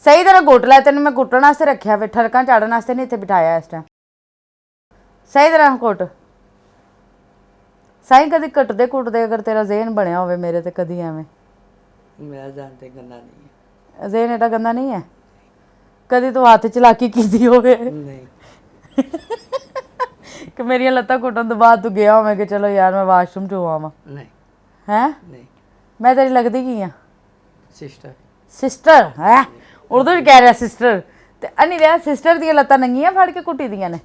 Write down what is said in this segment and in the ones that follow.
सही तरह घुट लै, तेन मैं घुटन वास्ते रखिया, फिर ठरकां चाड़न वास्ते नहीं इत्थे बिठाया इस टाइम। सही तरह घुट साईं। कदी घटदे घुटदे अगर तेरा ज़हन बनया होवे मेरे ते कदी एवें। मेरा ज़हन ते गंदा नहीं है। ज़हन एडा गंदा नहीं है? कदी तू हत्थ चलाकी कीती होवे नहीं। कि मेरियां लत्तां घुटन तो बाद तू गया होवे कि चलो यार मैं वाशरूम च हो आवां? नहीं। हैं? नहीं। मैं तेरी लगदी की हां? सिस्टर। सिस्टर है? उर्दू च कह रहा सिस्टर ते अन्नी रहा सिस्टर दियां लत्तां नंगियां फड़ के घुट्टी दियां ने?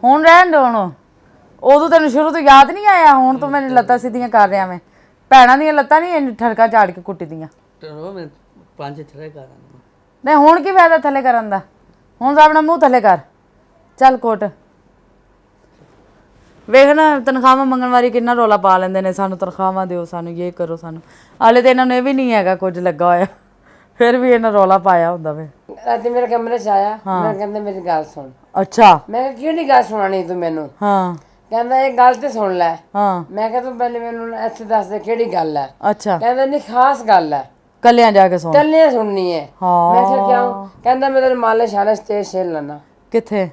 हुण रहन दे हुण। उदों तैनूं शुरू तो याद नहीं आया, हुण तूं मेरी लत्तां सीधियां कर रहा मैं। भैणां दियां लत्तां नहीं ठरकां झाड़ के घुट्टी दियां? नहीं हुण की फायदा थल्ले करन दा? हुण अपना मूँह थल्ले कर, चल कोट। वेख ना तनखावां मंगण वारी किन्ना रौला पा लेंदे ने, सानूं तनखावां दिओ, सानूं ये करो, सानूं। हाले तो इन्हां नूं एह भी नहीं हैगा कुछ लग्गा होया, फिर भी इन्हां रौला पाया हुंदा वे। राती मेरे कमरे च आया, मैं कहंदा मेरी गल सुन। अच्छा। मैं कहा किहड़ी गल सुनानी तू मैनू? हाँ। कहंदा एक गल ते सुन लै। हाँ। मैं कहा तू पहले मैनू इत्थे दस दे किहड़ी गल है? अच्छा। कहंदा नहीं खास गल है, कल्लियां जाके सुन। कल्लियां सुननी है। हाँ। मैं कहा क्यों? कहंदा मैं तेरे मालिश शालिश तेज छेल लना। किथे?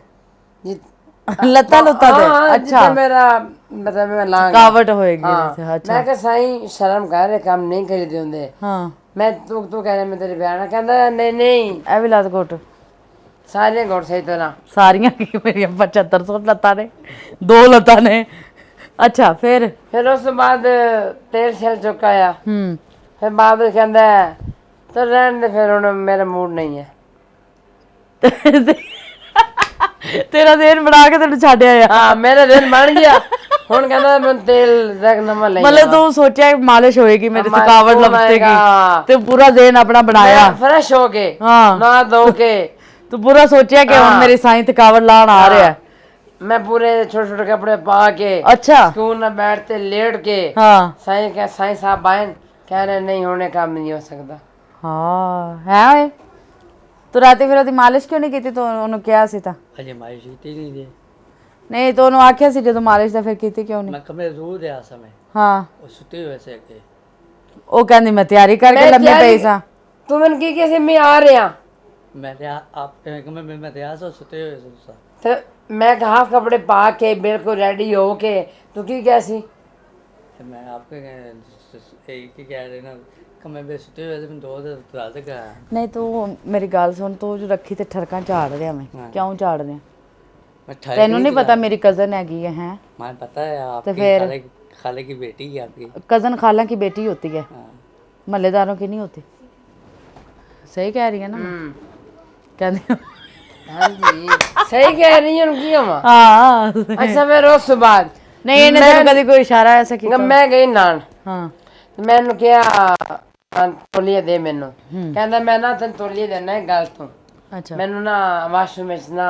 जी लत्ता लुत्ता ते? अच्छा, मेरा मतलब मैं लांग थकावट होएगी। अच्छा। मैं कहा साईं शर्म कर, काम नहीं करी होंदे। हाँ। मैं तू तू कह रहा मैं तेरी बहन। कहंदा नहीं नहीं ए भी लत घुट। सारे घुट सही तरह। सारियां की मेरियां 7500 लत्तां ने, 2 लत्तां ने। अच्छा फिर उस बाद तेल शेल चुकाया। फिर बाद कहंदा तो रहन दे, फिर हुण मेरा मूड नहीं है। तेरा दिन बना के तेन छड्ड आया? हाँ मेरा दिन बन गया। हुण कहंदा मैं तेल रख नवा ले। मतलब तू सोचा मालिश होएगी, मेरी थकावट लपटेगी, ते पूरा दिन अपना बनाया फ्रेश हो के, हाँ नहा धो के। तू पूरा सोचा कि हुण मेरी साईं थकावट लाण आ रहा है। मैं पूरे छोटे छोटे कपड़े पा के, अच्छा, स्कूल में बैठते लेट के, हाँ साईं साहब आए, कह रहे नहीं होने काम नहीं हो सकता। हाँ है। तू राती फिर ओदी मालिश क्यों नहीं कीती? तू ओनू किहा सी तां? अजे मालिश कीती नहीं जे। नहीं तो ओनू आखिया सी जदों मालिश दा, फिर कीती क्यों नहीं? मैं कमरे जरूर दे समय हाँ ਉਹ ਸੁੱਤੇ ਹੋਏ ਸੀ ਅੱਗੇ। ਉਹ ਕਹਿੰਦੀ ਮੈਂ ਤਿਆਰੀ ਕਰਕੇ ਲੰਮੇ ਪਈ ਸਾਂ। ਤੂੰ ਮੈਨੂੰ ਕੀ ਕਿਹਾ ਸੀ ਮੈਂ ਆ ਰਿਹਾ? मैं ते आप कमरे में मैं ते आ सुते हुए सा। ਤੇ ਮੈਂ ਹਾਫ ਕੱਪੜੇ ਪਾ ਕੇ ਬਿਲਕੁਲ ਰੈਡੀ ਹੋ ਕੇ ਤੂੰ ਕੀ ਕਿਹਾ ਸੀ? मैं आपके एक ही कह रहे ना कमरे में सुते हुए थे, 2 रात का। नहीं तू मेरी गल सुन, तू जो रखी ते ठरकां झाड़ ਰਿਹਾ मैं, क्यों झाड़ ਰਿਹਾ? ਤੈਨੂੰ नहीं पता मेरी कजन हैगी है? हैं मैं पता है आपकी खाले की बेटी है आपकी। कजन खाला की बेटी होती है, महल्लेदारों की नहीं होती। सही कह रही है ना? कहती हाँ जी सही कह रही है उनकी हम। हाँ अच्छा फिर उस बाद नहीं इन्हें तेरे कभी कोई इशारा ऐसा किया? मैं गई नान। हाँ मैनू क्या तौलिया दे मैनू। कहंदा मैं ना तेन तौलिया देना है गल तू। अच्छा मैनू ना वाशरूम में ना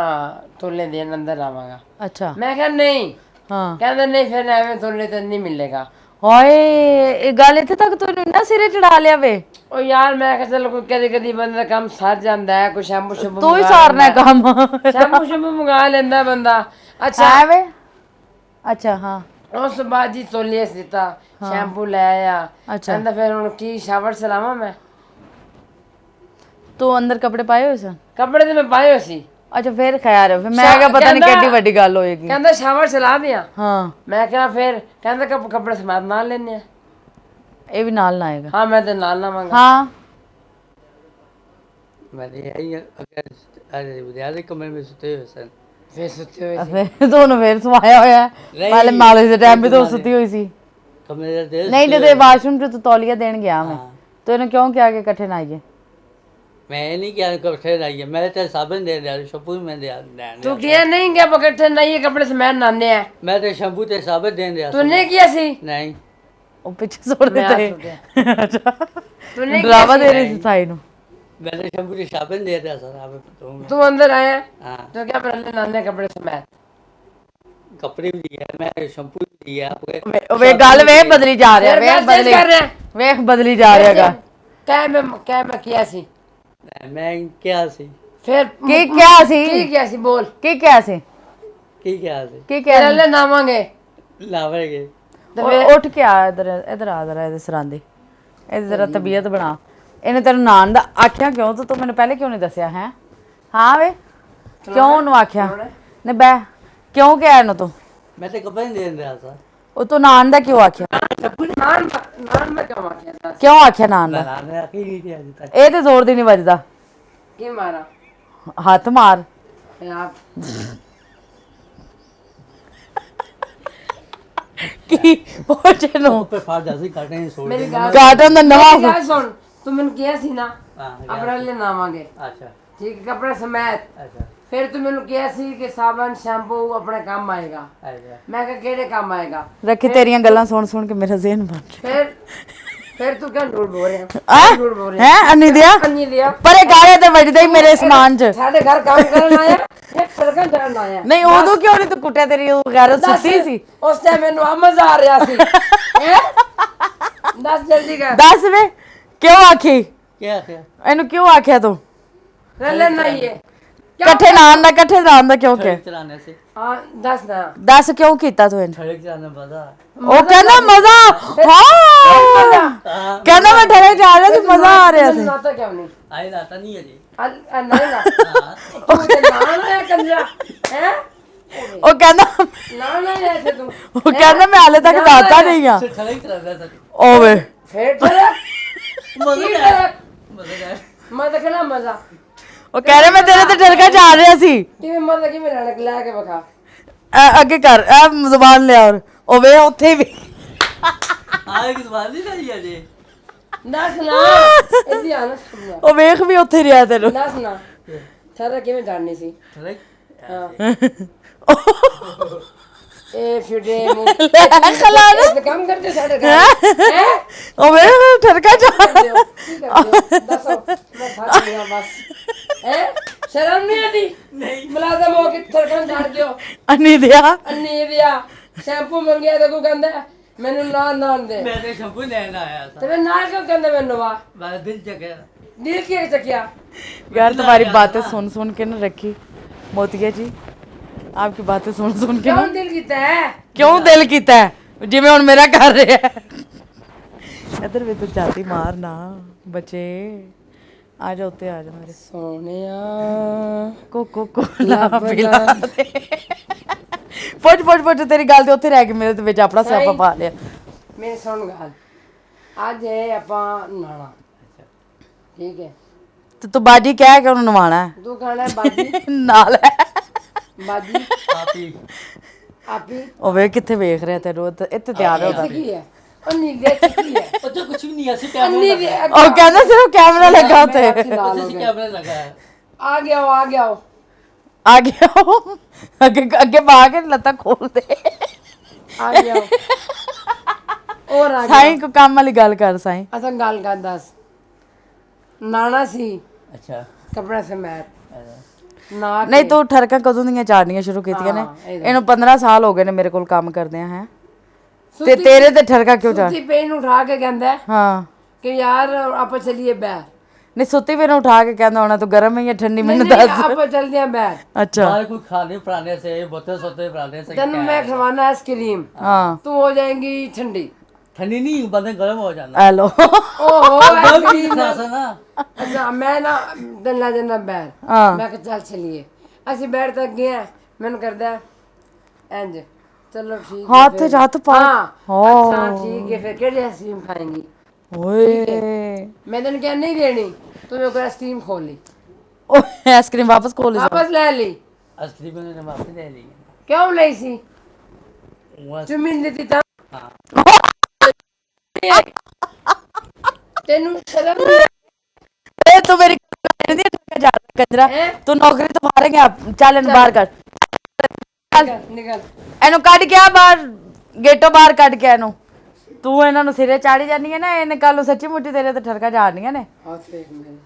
तौलिया देन अंदर आवांगा। अच्छा। मैं कहा नहीं। हाँ कहंदा नहीं फिर एवें तौलिया तेन नहीं मिलेगा। हाय ये गल इत्थे तक तू इन्ना सिरे चढ़ा लिया वे? ओ यार मैं कहा चल कोई कदी कदी बंदा काम सर जांदा है, कोई शैम्पू शैम्पू तू ही सारना है काम। शैम्पू शैम्पू मंगा लेंदा बंदा। अच्छा है वे? अच्छा हाँ। उस बाद जी तौलिया दिता, शैम्पू ले आया। अच्छा कहंदा फिर हुण की शावर चलावां मैं? तू अंदर कपड़े पाए हुए सन? कपड़े तो मैं पाए हुए सी। अच्छा फिर खैर है, फिर मैं क्या पता नहीं कितनी बड़ी गल होएगी। कहंदा शावर चला दिया। हाँ मैं क्या फिर कहंदा कपड़े समेत नाल लेने हैं। ये भी नाल ना आएगा? हाँ मैं तो नाल लावांगा। हाँ मैं यही अरे विद्यालय कमरे में सुते हुए सन। फिर सुते हुए फिर दोनों फिर सवाया होया है। पहले मालिश दे टाइम भी तो सुती हुई सी। कमरे दे नहीं जदे वाशरूम च तू तौलिया देन गया मैं, तो इन्हें क्यों किया कि इकट्ठे ना आइए? मैं नहीं किया इकट्ठे रहिए, मैं तो साबुन दे दिया, शैम्पू में दे दिया। तू किया नहीं क्या इकट्ठे नहीं कपड़े समेत नाने हैं? मैं तो शैम्पू ते साबुन दे दिया। तूने किया सी? नहीं वो पीछे छोड़ देते। अच्छा तूने ड्रामा दे रही थी साई नु। मैंने शैम्पू ते साबुन दे दिया सर आप तो। तू अंदर आया हां तो क्या पहले नाने कपड़े समेत कपड़े भी दिया, मैं शैम्पू भी दिया आपको। वे गल वे बदली जा रहा है, वे बदली जा रहा है। क्या मैं किया सी? मैं क्या सी फिर की क्या सी? की क्या सी बोल? की क्या सी? की क्या सी? की क्या ले नावांगे लावेंगे। उठ के आ इधर, इधर आ जरा, इधर सरांदे, इधर जरा तबीयत बना। ਇਹਨੇ ਤੈਨੂੰ ਨਾਨ ਦਾ ਆਖਿਆ ਕਿਉਂ ਤੂੰ ਮੈਨੂੰ ਪਹਿਲੇ ਕਿਉਂ ਨਹੀਂ ਦੱਸਿਆ ਹੈ? ਹਾਂ ਵੇ ਕਿਉਂ ਉਹਨੂੰ ਆਖਿਆ ਨੇ ਬੈ ਕਿਉਂ ਕਿਹਾ ਇਹਨੂੰ ਤੂੰ? मैं तो कपड़े नहीं दे रहा था। ਉਹ ਤੂੰ ਨਾਨ ਦਾ ਕਿਉਂ ਆਖਿਆ? नान नान में क्या मार था ਕਿਉਂ ਆਖਿਆ ਨਾਨ ਦਾ? मैंने आके ही नहीं किया अभी तक। ਇਹ ਤੇ ਜ਼ੋਰ ਦੀ ਨਹੀਂ ਵੱਜਦਾ, की मारा ਹੱਥ ਮਾਰ। आप ਕੀ ਪਹੁੰਚੇ ਨੂੰ पे फाड़ जाती काटने नहीं छोड़ मेरी दी। गाल ਕਾਟਨ ਦਾ मेरी ਨਵਾਂ गाल सुन तू मैंने किया सी ना हाँ, अपना ले नावांगे अच्छा ठीक है कपड़े समेत अच्छा फिर तू मैंने किया सी कि साबन शैम्पू अपने काम आएगा अच्छा। मैं कहा केड़े काम आएगा ਰੱਖੀ ਤੇਰੀਆਂ ਗੱਲਾਂ ਸੁਣ ਸੁਣ ਕੇ ਮੇਰਾ ਜ਼ਿਹਨ ਬਣ फिर तू क्या झूठ बोल रहे हैं ਆ झूठ बोल रहे ਹੈ ਅੰਨੀ ਦਿਆ हैं अन्नी दिया ਪਰੇ ਕਾਲੇ ਤੇ ਵੱਜਦਾ ਹੀ ਮੇਰੇ ਸਮਾਨ 'ਚ। साढ़े घर काम करने आया एक सड़क चढ़न आया ਨਹੀਂ ਉਦੋਂ ਕਿਉਂ ਨਹੀਂ ਤੂੰ ਕੁੱਟਿਆ? ਤੇਰੀ ਉਹ ਵਗੈਰਾ ਸੁੱਤੀ ਸੀ। उस टाइम मैंने वहां मजा आ रहा सी दस जल्दी कर ਦੱਸ ਵੇ ਕਿਉਂ ਆਖੀ? क्या क्या ਇਹਨੂੰ ਕਿਉਂ ਆਖਿਆ ਤੂੰ? रले नहीं है ਇਕੱਠੇ ਨਾਨ ਦਾ ਕਿਉਂ ਕਿਹਾ? सड़क चलाने से हाँ दस ना ਦੱਸ ਕਿਉਂ ਕੀਤਾ ਤੂੰ ਇਹਨੂੰ? सड़क चलाने मजा। ਉਹ ਕਹਿੰਦਾ ਮਜ਼ਾ ਹਾਂ ਕਹਿੰਦਾ ਮੈਂ ਠਹਿਰੇ ਜਾ ਰਿਹਾ ਸੀ ਮਜ਼ਾ ਆ ਰਿਹਾ ਸੀ। नाता क्यों नहीं आई नाता नहीं है जी। नहीं ना तू तो नान है कंजरा हैं ਉਹ ਕਹਿੰਦਾ नान नहीं ऐसे तू ਉਹ ਕਹਿੰਦਾ मैं ਹਾਲੇ ਤੱਕ ਰਾਤਾ नहीं ਆ। सिर्फ सड़क चलाने से ਓਵੇ फिर ठहर मजा की आया। ठहर मजा आया। मजा कहना मजा ਉਹ ਕਹਿ ਰਿਹਾ ਮੈਂ ਤੇਰੇ ਤੇ ਠਰਕਾ ਚਾੜ ਰਿਹਾ ਸੀ। कि मजा की मेरा लग ला के बखा ਅੱਗੇ ਕਰ ਇਹ ਜ਼ੁਬਾਨ ਲਿਆ ਔਰ ਓਵੇ ਉੱਥੇ ਵੀ आगे की बात नहीं रही है जी। दस ना इसी आना समझा ਉਹ ਵੇਖ ਵੀ ਉੱਥੇ ਰਿਹਾ ਤੈਨੂੰ। दस ना सारा कि मैं जाननी सी सड़क हाँ ए फिडे खलाना काम करते साढ़े घर हैं ਓਵੇ ਠਰਕਾ ਚਾੜ दसो मैं थक गया बस हैं शर्म नहीं आती नहीं मुलाजम हो के थरकन झाड़ दियो ਅੰਨੀ ਦਿਆ अन्नी दिया शैम्पू मंगया तो को कहंदा मैनू नान दे मैंने शैम्पू लेने आया था। ते नाल क्यों कहंदा मैनू वा मेरा दिल जगह दिल की चकिया यार तुम्हारी बातें सुन सुन के ना रखी मोतिया जी, आपकी बातें सुन सुन के क्यों ना दिल कीता है क्यों दिल कीता है जिवें हुण मेरा कर रहा है। इधर भी तो जाती मार ना बचे आ जा उत्ते आ जा मेरे सोनिया को ला पिला दे। पुछ तेरी गल ते उत्थे रह गई, मेरे ते विच अपना सियापा पा लिया। मेरी सुन गल आज है आपां नाना ठीक है ਤੇ ਤੂੰ ਬਾਜੀ ਕਹਿ ਕੇ ਉਹਨੂੰ ਨਵਾਣਾ ਹੈ तू कहना है बाजी ਨਾਲ ਹੈ। बाजी आपी आपी ਉਹ ਵੇ ਕਿੱਥੇ ਵੇਖ ਰਿਹਾ ਤੈਨੂੰ ਇੱਥੇ ਤਿਆਰ ਹੋ की है अन्नी दे की है और तो कुछ भी नहीं है सिर्फ अन्नी कैमरा दे ਉਹ ਕਹਿੰਦਾ ਸਿਰਫ ਕੈਮਰਾ ਲੱਗਾ ਉੱਤੇ। सिर्फ कैमरा लगा है। आ गया हो आ गया हो ਆ ਗਿਆ ਉਹ ਅੱਗੇ ਅੱਗੇ ਪਾ ਕੇ ਲੱਤਾਂ ਖੋਲ ਦੇ। आ गया हो और आ गया ਸਾਈਂ ਕੋ ਕੰਮ ਵਾਲੀ ਗੱਲ ਕਰ ਸਾਈਂ। अच्छा गल कर दस नाना सी अच्छा कपड़े से मैट अच्छा। ना ਨਹੀਂ ਤੂੰ ਠਰਕਾਂ ਕਦੋਂ ਦੀਆਂ ਚਾੜਨੀਆਂ ਸ਼ੁਰੂ ਕੀਤੀਆਂ ਨੇ? ਹਾਂ, ਇਹਦਾ। ਇਹਨੂੰ 15 ਸਾਲ ਹੋ ਗਏ ਨੇ ਮੇਰੇ ਕੋਲ ਕੰਮ ਕਰਦਿਆਂ ਹੈ। ਤੇ सुती- ਤੇਰੇ ਤੇ ਠਰਕਾ ਕਿਉਂ ਚਾੜ? सुती पेन उठा के कहता है ਹਾਂ कि यार आप चलिए बाहर ਨਹੀਂ ਸੁੱਤੀ ਵੀ ਨੂੰ ਉਠਾ ਕੇ ਕਹਿੰਦਾ ਹੋਣਾ ਤੂੰ ਗਰਮ ਹੈ ਜਾਂ ਠੰਡੀ ਮੈਨੂੰ नहीं, ਦੱਸ। आप चलते हैं बाहर ਅੱਛਾ बाहर कोई खाने पराने से बोतल सोते पराने से तेन मैं खवाना आइसक्रीम ਹਾਂ तू हो जाएंगी ठंडी ठंडी नहीं बंदे गर्म हो जाना। ਹੈਲੋ ओहो आइसक्रीम ऐसा ना अच्छा मैं ना दिन ला जाना बाहर ਹਾਂ मैं कहा चल चलिए ਅਸੀਂ ਬੈਠ ਤੱਕ ਗਏ ਆ ਮੈਨੂੰ ਕਰਦਾ ਇੰਜ ਚਲੋ ਠੀਕ ਹੈ ਹੱਥ ਚ ਹੱਥ ਪਾ ਹਾਂ ਹੋ ਅੱਛਾ ਠੀਕ ਹੈ ਫਿਰ ਕਿਹੜੀ ਆਈਸਕ੍ਰੀਮ ਖਾਏਂਗੀ ਓਏ ਮੈਂ ਤੈਨੂੰ ਕਿਹਾ ਨਹੀਂ ਦੇਣੀ ਤੂੰ ਮੇਰੇ ਕੋਲ ਆਈਸਕ੍ਰੀਮ ਖੋਲ ਲਈ ਓਏ ਆਈਸਕ੍ਰੀਮ ਵਾਪਸ ਕੋਲ ਵਾਪਸ ਲੈ ਲਈ असली मैंने वापस ले ली। ਕਿਉਂ ਲਈ ਸੀ वो ਚੁੰਮੀ ਨਹੀਂ ਦਿੱਤੀ ਤਾਂ हाँ ਤੈਨੂੰ ਸ਼ਰਮ ਨਹੀਂ ए तू मेरी नहीं ठरका जा कंजरा हैं? तू नौकरी तो मारेंगे चल इन बाहर कर ਨਿਕਲ ਇਹਨੂੰ ਕੱਢ ਕੇ ਆ ਬਾਹਰ ਗੇਟੋਂ ਬਾਹਰ ਕੱਢ ਕੇ ਇਹਨੂੰ। ਤੂੰ ਇਹਨਾਂ ਨੂੰ ਸਿਰੇ ਚਾੜੀ ਜਾਂਦੀ ਹੈ ਨਾ, ਇਹਨੇ ਕੱਲ ਨੂੰ ਸੱਚੀ ਮੁੱਚੀ ਤੇਰੇ ਤੇ ਠਰਕਾ ਚਾੜਨੀਆਂ ਨੇ। ਹੱਥ ਵੇਖ ਮੇਰੇ